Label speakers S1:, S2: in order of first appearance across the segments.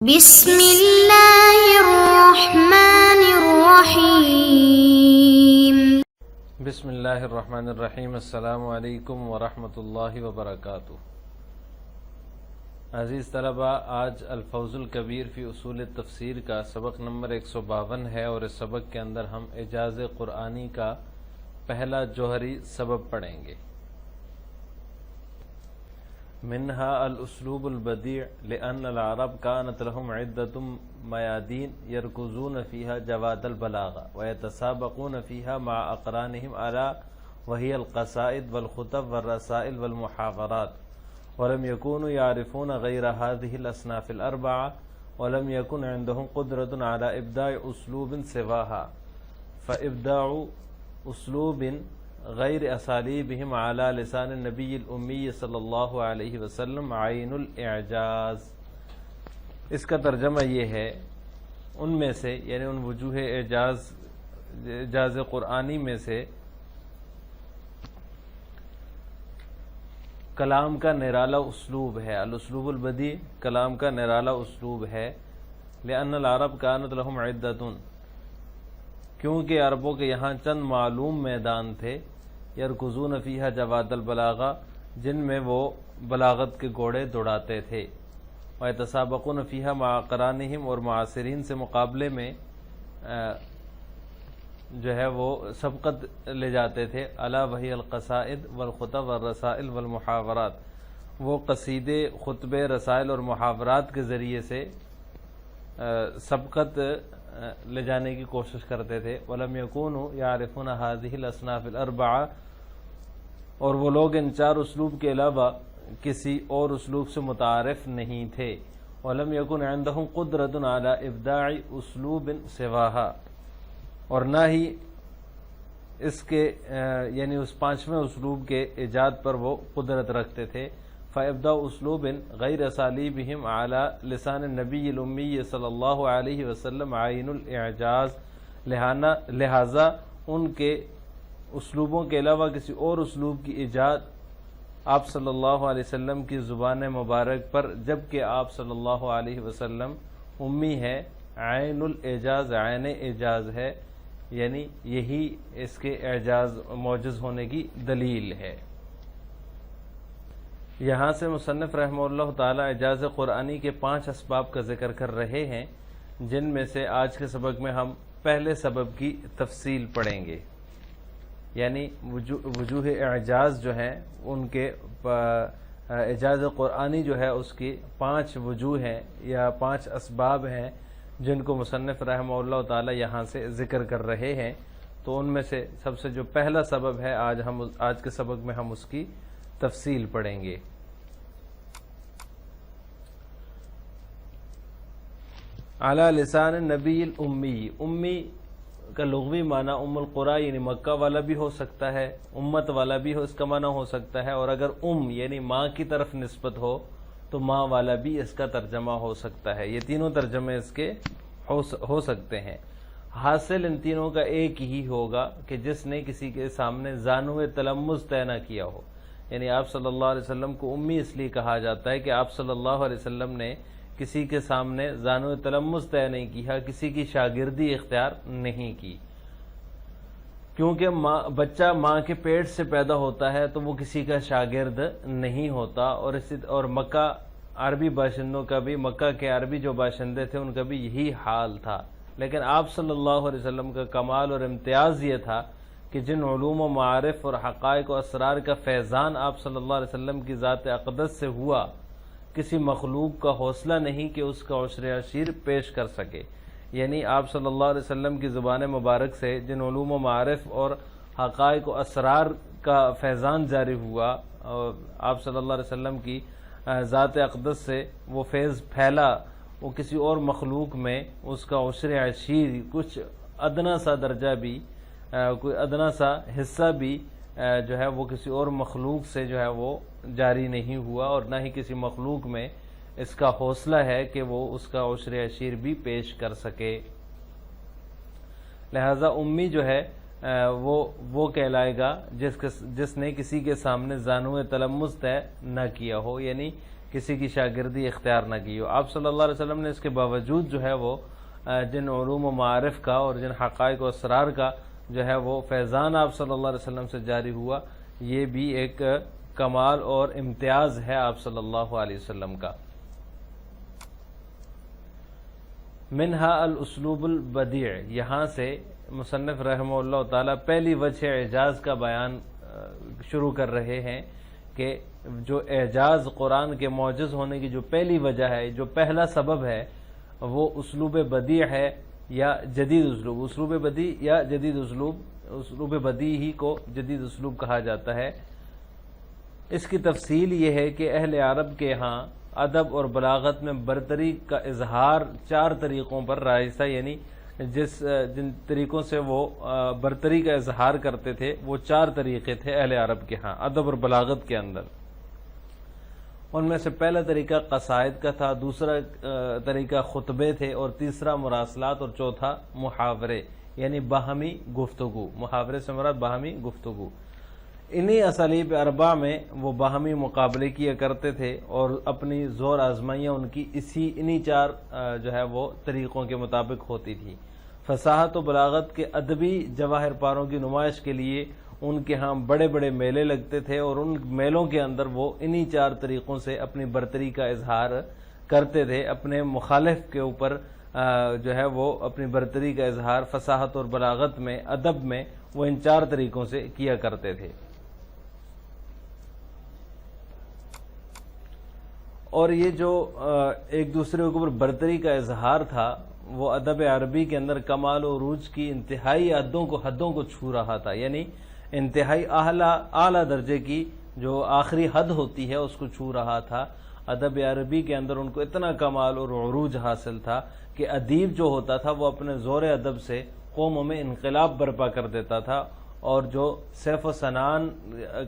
S1: بسم اللہ الرحمن الرحیم۔
S2: بسم اللہ الرحمن الرحیم۔ السلام علیکم ورحمۃ اللہ وبرکاتہ۔ عزیز طلبہ، آج الفوز الکبیر فی اصول تفسیر کا سبق نمبر 152 ہے، اور اس سبق کے اندر ہم اعجاز قرآنی کا پہلا جوہری سبب پڑھیں گے۔ منہا الاسلوب البدیع لأن العرب كانت لهم عدة میادین یرکزون فیہا جواد البلاغہ ویتسابقون فیہا مع اقرانہم علی وہی القصائد والخطب والرسائل والمحاورات، ولم يكونوا يعرفون غیر هذه الاصناف الاربعہ، ولم يكن عندهم قدرة على ابداع اسلوب سواها، فابداع اسلوب غیر اسالیبہم علی لسان النبی الامی صلی اللہ علیہ وسلم عین الاعجاز۔ اس کا ترجمہ یہ ہے، ان میں سے یعنی ان وجوہ اعجاز قرآنی میں سے کلام کا نرالا اسلوب ہے، الاسلوب البدیع کلام کا نرالا اسلوب ہے۔ لأن العرب كانت لهم عدة، کیونکہ عربوں کے یہاں چند معلوم میدان تھے، یرکزون فیہا جواد البلاغہ، جن میں وہ بلاغت کے گھوڑے دوڑاتے تھے، ویتسابقون فیہا مع اقرانہم، اور معاصرین سے مقابلے میں جو ہے وہ سبقت لے جاتے تھے، علی وہی القصائد والخطب والرسائل والمحاورات، وہ قصیدے، خطبے، رسائل اور محاورات کے ذریعے سے سبقت لے جانے کی کوشش کرتے تھے۔ وَلَمْ يَكُونُوا يَعْرِفُونَ هَذِهِ الْأَصْنَافِ الْأَرْبَعَةِ، اور وہ لوگ ان چار اسلوب کے علاوہ کسی اور اسلوب سے متعارف نہیں تھے۔ وَلَمْ يَكُنْ عِنْدَهُمْ قُدْرَةٌ عَلَى إِبْدَاعِ أُسْلُوبٍ سِوَاهَا، اور نہ ہی اس کے یعنی اس پانچویں اسلوب کے ایجاد پر وہ قدرت رکھتے تھے۔ فَإِبْدَاعُ أُسْلُوبٍ غَيْرَ أَسَالِيبِهِمْ عَلَى لِسَانِ النَّبِيِّ الْأُمِّيِّ صلی اللہ علیہ وسلم عَيْنُ الْإِعْجَازِ، لہٰذا ان کے اسلوبوں کے علاوہ کسی اور اسلوب کی ایجاد آپ صلی اللہ علیہ وسلم کی زبان مبارک پر، جبکہ آپ صلی اللہ علیہ وسلم امی ہے، عین الاعجاز عین اعجاز ہے، یعنی یہی اس کے اعجاز معجز ہونے کی دلیل ہے۔ یہاں سے مصنف رحمہ اللہ تعالی اعجاز قرآنی کے 5 اسباب کا ذکر کر رہے ہیں، جن میں سے آج کے سبق میں ہم پہلے سبب کی تفصیل پڑھیں گے، یعنی وجوہ اعجاز جو ہیں ان کے اعجاز قرآنی جو ہے اس کی 5 وجوہ ہیں یا 5 اسباب ہیں، جن کو مصنف رحمہ اللہ تعالی یہاں سے ذکر کر رہے ہیں۔ تو ان میں سے سب سے جو پہلا سبب ہے آج کے سبق میں ہم اس کی تفصیل پڑھیں گے۔ علی لسان النبی الامی، امی کا لغوی معنی ام القری یعنی مکہ والا بھی ہو سکتا ہے، امت والا بھی اس کا معنی ہو سکتا ہے، اور اگر یعنی ماں کی طرف نسبت ہو تو ماں والا بھی اس کا ترجمہ ہو سکتا ہے۔ یہ تینوں ترجمے اس کے ہو سکتے ہیں۔ حاصل ان تینوں کا ایک ہی ہوگا کہ جس نے کسی کے سامنے زانو تلمذ طے نہ کیا ہو، یعنی آپ صلی اللہ علیہ وسلم کو امی اس لیے کہا جاتا ہے کہ آپ صلی اللہ علیہ وسلم نے کسی کے سامنے زانو تلمذ طے نہیں کیا، کسی کی شاگردی اختیار نہیں کی، کیونکہ بچہ ماں کے پیٹ سے پیدا ہوتا ہے تو وہ کسی کا شاگرد نہیں ہوتا، اور مکہ عربی باشندوں کا بھی، مکہ کے عربی جو باشندے تھے ان کا بھی یہی حال تھا۔ لیکن آپ صلی اللہ علیہ وسلم کا کمال اور امتیاز یہ تھا کہ جن علوم و معارف اور حقائق و اسرار کا فیضان آپ صلی اللہ علیہ وسلم کی ذات اقدس سے ہوا، کسی مخلوق کا حوصلہ نہیں کہ اس کا عشر عشیر پیش کر سکے، یعنی آپ صلی اللہ علیہ وسلم کی زبان مبارک سے جن علوم و معارف اور حقائق و اسرار کا فیضان جاری ہوا، اور آپ صلی اللہ علیہ وسلم کی ذات اقدس سے وہ فیض پھیلا، وہ کسی اور مخلوق میں اس کا عشر عشیر، کچھ ادنا سا درجہ بھی، کوئی ادنا سا حصہ بھی جو ہے وہ کسی اور مخلوق سے جو ہے وہ جاری نہیں ہوا، اور نہ ہی کسی مخلوق میں اس کا حوصلہ ہے کہ وہ اس کا عشر عشیر بھی پیش کر سکے۔ لہذا امی جو ہے وہ کہلائے گا جس نے کسی کے سامنے زانو تلمذ طے نہ کیا ہو، یعنی کسی کی شاگردی اختیار نہ کی ہو. آپ صلی اللہ علیہ وسلم نے اس کے باوجود جو ہے وہ جن علوم و معارف کا اور جن حقائق و اسرار کا جو ہے وہ فیضان آپ صلی اللہ علیہ وسلم سے جاری ہوا، یہ بھی ایک کمال اور امتیاز ہے آپ صلی اللہ علیہ وسلم کا. منہا الاسلوب البدیع، یہاں سے مصنف رحمہ اللہ تعالی پہلی وجہ اعجاز کا بیان شروع کر رہے ہیں کہ جو اعجاز قرآن کے معجز ہونے کی جو پہلی وجہ ہے، جو پہلا سبب ہے، وہ اسلوب بدیع ہے یا جدید اسلوب. اسلوب بدیع یا جدید اسلوب، اسلوب بدیع ہی کو جدید اسلوب کہا جاتا ہے. اس کی تفصیل یہ ہے کہ اہل عرب کے ہاں ادب اور بلاغت میں برتری کا اظہار 4 طریقوں پر رائج تھا، یعنی جن طریقوں سے وہ برتری کا اظہار کرتے تھے وہ 4 طریقے تھے اہل عرب کے ہاں ادب اور بلاغت کے اندر. ان میں سے پہلا طریقہ قصائد کا تھا، دوسرا طریقہ خطبے تھے، اور تیسرا مراسلات، اور چوتھا محاورے یعنی باہمی گفتگو. محاورے سے مراد باہمی گفتگو. انہی اسالیب اربع میں وہ باہمی مقابلے کیا کرتے تھے اور اپنی زور آزمائیاں ان کی انہی 4 جو ہے وہ طریقوں کے مطابق ہوتی تھی. فصاحت و بلاغت کے ادبی جواہر پاروں کی نمائش کے لیے ان کے ہاں بڑے بڑے میلے لگتے تھے، اور ان میلوں کے اندر وہ انہی 4 طریقوں سے اپنی برتری کا اظہار کرتے تھے. اپنے مخالف کے اوپر جو ہے وہ اپنی برتری کا اظہار فصاحت اور بلاغت میں، ادب میں، وہ ان 4 طریقوں سے کیا کرتے تھے. اور یہ جو ایک دوسرے کے اوپر برتری کا اظہار تھا وہ ادب عربی کے اندر کمال و عروج کی انتہائی حدوں کو چھو رہا تھا، یعنی انتہائی اعلیٰ درجے کی جو آخری حد ہوتی ہے اس کو چھو رہا تھا. ادب عربی کے اندر ان کو اتنا کمال اور عروج حاصل تھا کہ ادیب جو ہوتا تھا وہ اپنے زور ادب سے قوموں میں انقلاب برپا کر دیتا تھا، اور جو سیف و سنان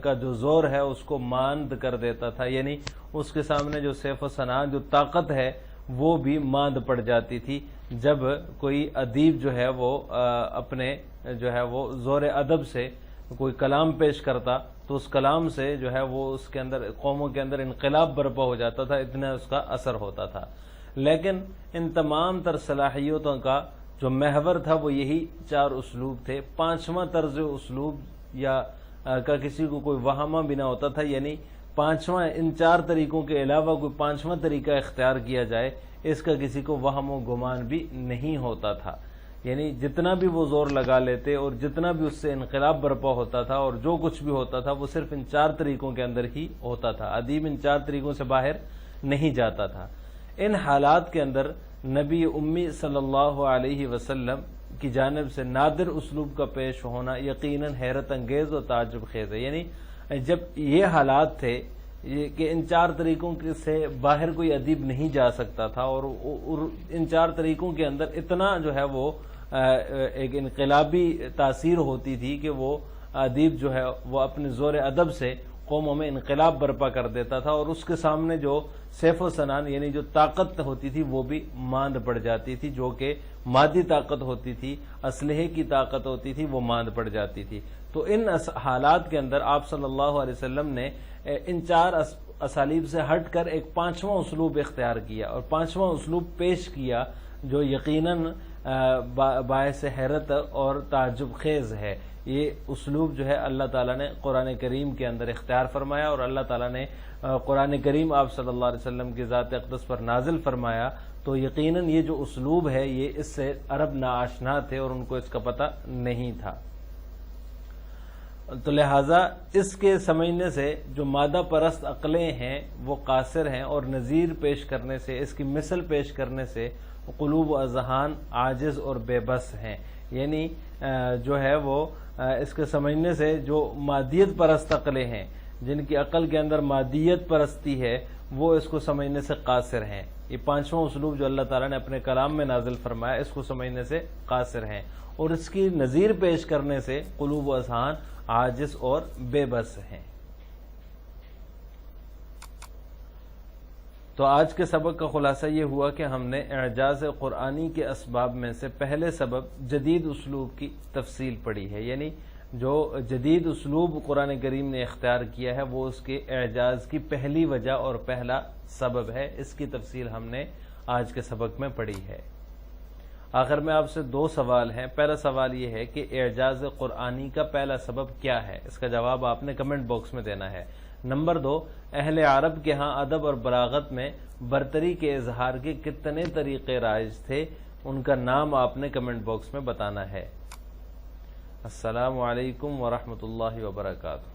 S2: کا جو زور ہے اس کو ماند کر دیتا تھا، یعنی اس کے سامنے جو سیف و سنان جو طاقت ہے وہ بھی ماند پڑ جاتی تھی. جب کوئی ادیب جو ہے وہ اپنے جو ہے وہ زور ادب سے کوئی کلام پیش کرتا تو اس کلام سے جو ہے وہ اس کے اندر قوموں کے اندر انقلاب برپا ہو جاتا تھا، اتنا اس کا اثر ہوتا تھا. لیکن ان تمام تر صلاحیتوں کا جو محور تھا وہ یہی 4 اسلوب تھے. 5واں طرز اسلوب یا کا کسی کو کوئی وہمہ بھی نہ ہوتا تھا، یعنی 5واں ان 4 طریقوں کے علاوہ کوئی 5واں طریقہ اختیار کیا جائے اس کا کسی کو وہم و گمان بھی نہیں ہوتا تھا. یعنی جتنا بھی وہ زور لگا لیتے اور جتنا بھی اس سے انقلاب برپا ہوتا تھا اور جو کچھ بھی ہوتا تھا وہ صرف ان 4 طریقوں کے اندر ہی ہوتا تھا. ادیب ان 4 طریقوں سے باہر نہیں جاتا تھا. ان حالات کے اندر نبی امی صلی اللہ علیہ وسلم کی جانب سے نادر اسلوب کا پیش ہونا یقیناً حیرت انگیز اور تعجب خیز ہے. یعنی جب یہ حالات تھے کہ ان 4 طریقوں سے باہر کوئی ادیب نہیں جا سکتا تھا، اور ان 4 طریقوں کے اندر اتنا جو ہے وہ ایک انقلابی تاثیر ہوتی تھی کہ وہ ادیب جو ہے وہ اپنے زور ادب سے قوموں میں انقلاب برپا کر دیتا تھا، اور اس کے سامنے جو سیف و سنان یعنی جو طاقت ہوتی تھی وہ بھی ماند پڑ جاتی تھی، جو کہ مادی طاقت ہوتی تھی، اسلحے کی طاقت ہوتی تھی، وہ ماند پڑ جاتی تھی. تو ان حالات کے اندر آپ صلی اللہ علیہ وسلم نے ان 4 اسالیب سے ہٹ کر ایک 5واں اسلوب اختیار کیا اور 5واں اسلوب پیش کیا جو یقیناً باعث حیرت اور تعجب خیز ہے. یہ اسلوب جو ہے اللہ تعالیٰ نے قرآن کریم کے اندر اختیار فرمایا، اور اللہ تعالیٰ نے قرآن کریم آپ صلی اللہ علیہ وسلم کی ذات اقدس پر نازل فرمایا. تو یقیناً یہ جو اسلوب ہے یہ اس سے عرب ناآشنا تھے اور ان کو اس کا پتہ نہیں تھا. تو لہٰذا اس کے سمجھنے سے جو مادہ پرست عقلیں ہیں وہ قاصر ہیں، اور نظیر پیش کرنے سے، اس کی مثل پیش کرنے سے قلوب و اذہان عاجز اور بے بس ہیں. یعنی جو ہے وہ اس کے سمجھنے سے جو مادیت پرست عقلیں ہیں، جن کی عقل کے اندر مادیت پرستی ہے، وہ اس کو سمجھنے سے قاصر ہیں. یہ 5واں اسلوب جو اللہ تعالیٰ نے اپنے کلام میں نازل فرمایا اس کو سمجھنے سے قاصر ہیں، اور اس کی نظیر پیش کرنے سے قلوب و اذہان عاجز اور بے بس ہیں. تو آج کے سبق کا خلاصہ یہ ہوا کہ ہم نے اعجاز قرآنی کے اسباب میں سے پہلے سبب جدید اسلوب کی تفصیل پڑھی ہے، یعنی جو جدید اسلوب قرآن کریم نے اختیار کیا ہے وہ اس کے اعجاز کی پہلی وجہ اور پہلا سبب ہے. اس کی تفصیل ہم نے آج کے سبق میں پڑھی ہے. آخر میں آپ سے 2 سوال ہیں. پہلا سوال یہ ہے کہ اعجاز قرآنی کا پہلا سبب کیا ہے؟ اس کا جواب آپ نے کمنٹ باکس میں دینا ہے. نمبر 2، اہل عرب کے ہاں ادب اور بلاغت میں برتری کے اظہار کے کتنے طریقے رائج تھے؟ ان کا نام آپ نے کمنٹ باکس میں بتانا ہے. السلام علیکم ورحمۃ اللہ وبرکاتہ.